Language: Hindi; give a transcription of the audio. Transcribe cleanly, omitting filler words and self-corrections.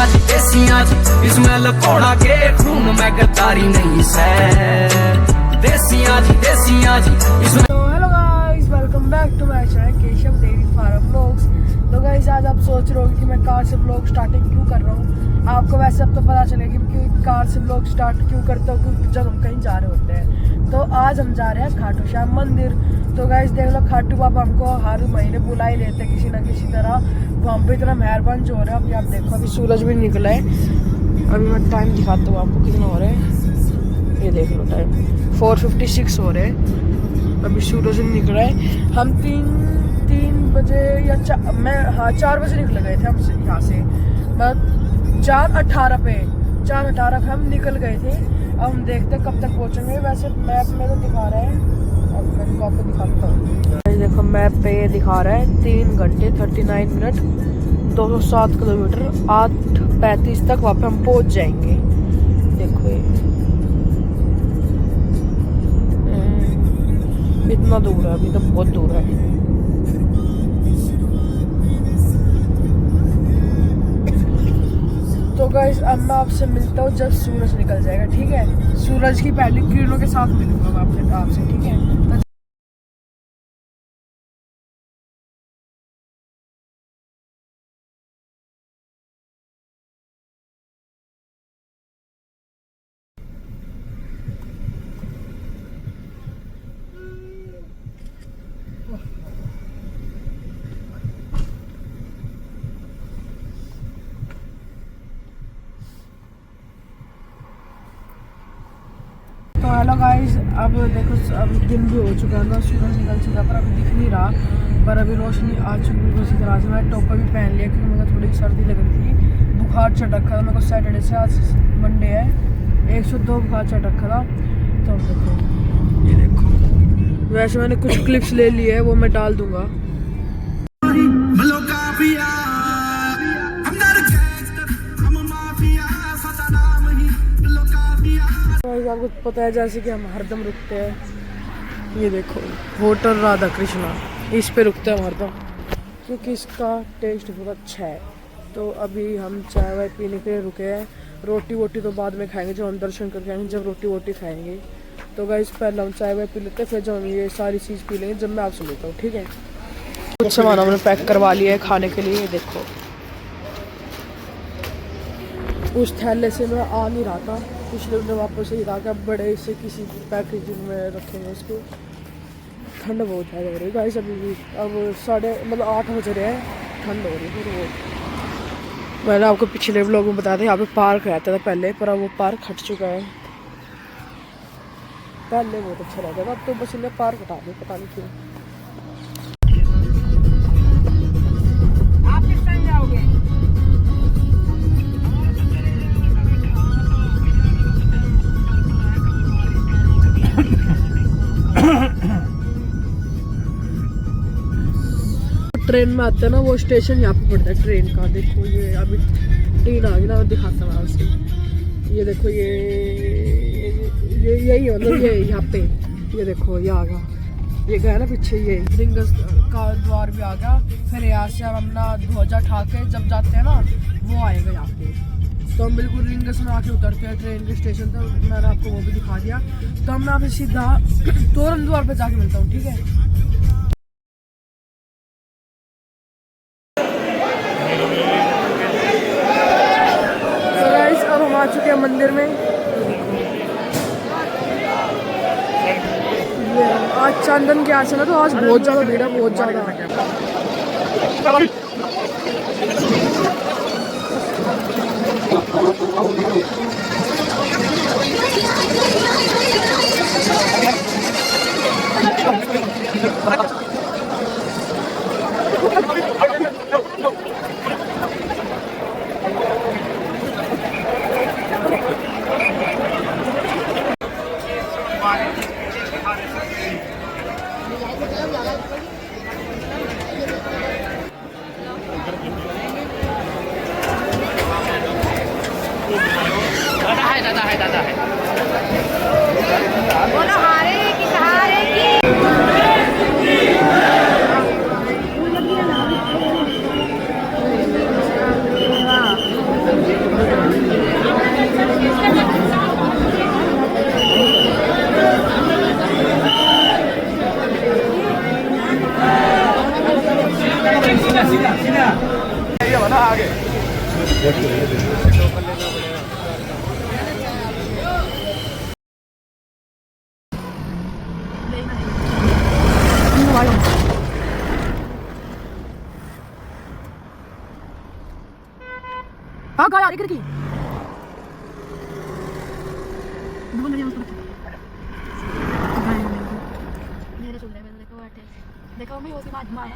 देसियां जी इसमें लकोड़ा के खून में गद्दारी नहीं सै देसियां जी इसमें। तो hello guys, welcome back to my channel Keshav dairy farm vlogs. तो गाइस आज आप सोच रहे हो कि मैं कार से व्लॉग स्टार्टिंग क्यों कर रहा हूँ। आपको वैसे अब तो पता चलेगा कि कार से व्लॉग स्टार्ट क्यों करता हूँ, क्योंकि जब हम कहीं जा रहे होते हैं। तो आज हम जा रहे हैं खाटू श्याम मंदिर। तो गाइस देख लो, खाटू बाबा हमको हर महीने बुला ही लेते हैं किसी ना किसी तरह। वो हम पे इतना मेहरबान जो हो रहा है। अभी आप देखो, अभी सूरज भी निकला है। अभी मैं टाइम दिखाता हूँ आपको कितना हो रहा है। ये देख लो, टाइम 4:56 हो रहे हैं। अभी सूरज नहीं निकला है। हम तीन बजे या 4 बजे निकल गए थे हम यहाँ से। मतलब 4:18 पे हम निकल गए थे। अब हम देखते कब तक पहुँचेंगे। वैसे मैप में तो दिखा रहा है, अब मैं आपको दिखाता हूँ। देखो मैप पे ये दिखा रहा है 3 घंटे 39 मिनट 207 किलोमीटर 8:35 तक वहाँ पे हम पहुँच जाएंगे। देखो ये इतना दूर है, अभी तो बहुत दूर है। तो गाइस अब मैं आपसे मिलता हूँ जब सूरज निकल जाएगा, ठीक है। सूरज की पहली किरणों के साथ मिलूंगा मैं आपसे, ठीक है। तो हेलो गाइस, अब देखो अब दिन भी हो चुका है ना, सूरज निकल चुका है, पर अभी दिख नहीं रहा। पर अभी रोशनी आ चुकी है। उसी तरह से मैं टोपा भी पहन लिया क्योंकि मुझे थोड़ी सर्दी लग रही थी। बुखार चढ़ रखा था मेरे को सैटरडे से, आज मंडे है। 102 बुखार चढ़ रखा था। तो देखो, ये देखो, वैसे मैंने कुछ क्लिप्स ले लिए है, वो मैं डाल दूंगा। आपको पता है जैसे कि हम हरदम रुकते हैं। ये देखो, होटल राधा कृष्णा, इस पे रुकते हैं हरदम क्योंकि इसका टेस्ट बहुत अच्छा है। तो अभी हम चाय वाय पीने के लिए रुके हैं। रोटी वोटी तो बाद में खाएंगे, जब हम दर्शन करके आएंगे, जब रोटी वोटी खाएंगे। तो गाइस पहले हम चाय वाय पी लेते हैं, फिर जब हम ये सारी चीज़ पी लेंगे जब मैं आपसे मिलता हूँ, ठीक है। कुछ सामान हमने पैक करवा लिया है खाने के लिए। देखो, उस थैले से मैं आ नहीं रहा था, पिछले दिन वापस ही रहा, बड़े से किसी पैकेजिंग में रखेंगे इसको। ठंड बहुत ज़्यादा हो रही है गाइस, अभी भी अब 8 बज रहे हैं, ठंड हो रही है फिर वो। मैंने आपको पिछले व्लॉग में बताया था यहाँ पे पार्क रहता था पहले, पर अब वो पार्क हट चुका है। पहले बहुत अच्छा रहता था, अब तो बस इन्हें पार्क हटा दिया, पता नहीं क्यों। आप किस टाइम जाओगे? ट्रेन में आते हैं ना, वो स्टेशन यहाँ पे पड़ता है ट्रेन का। देखो ये अभी ट्रेन आ गई ना, मैं दिखाता हूँ आपसे। ये देखो, ये यही मतलब ये यहाँ पे, ये देखो ये आ गया, ये गया ना पीछे, ये रिंगस का द्वार भी आ गया। फिर यहाँ से हम अपना ध्वजा उठा के जब जाते हैं ना, वो आएगा यहाँ पे। तो हम बिल्कुल रिंगस में आके उतरते हैं ट्रेन के स्टेशन। तो मैंने आपको वो भी दिखा दिया। तो हम यहाँ पे सीधा तोरण द्वार पे जाके मिलता हूँ, ठीक है। आ चुके हैं मंदिर में। ये आज चंदन के आसन है, तो आज बहुत ज़्यादा भीड़ है, बहुत ज़्यादा। दादा है। बोलो हारे कि सहारे की। हाँ कहा यार इधर की मेरे चल रहे हैं देखो बैठे देखो मैं उसके बाद मां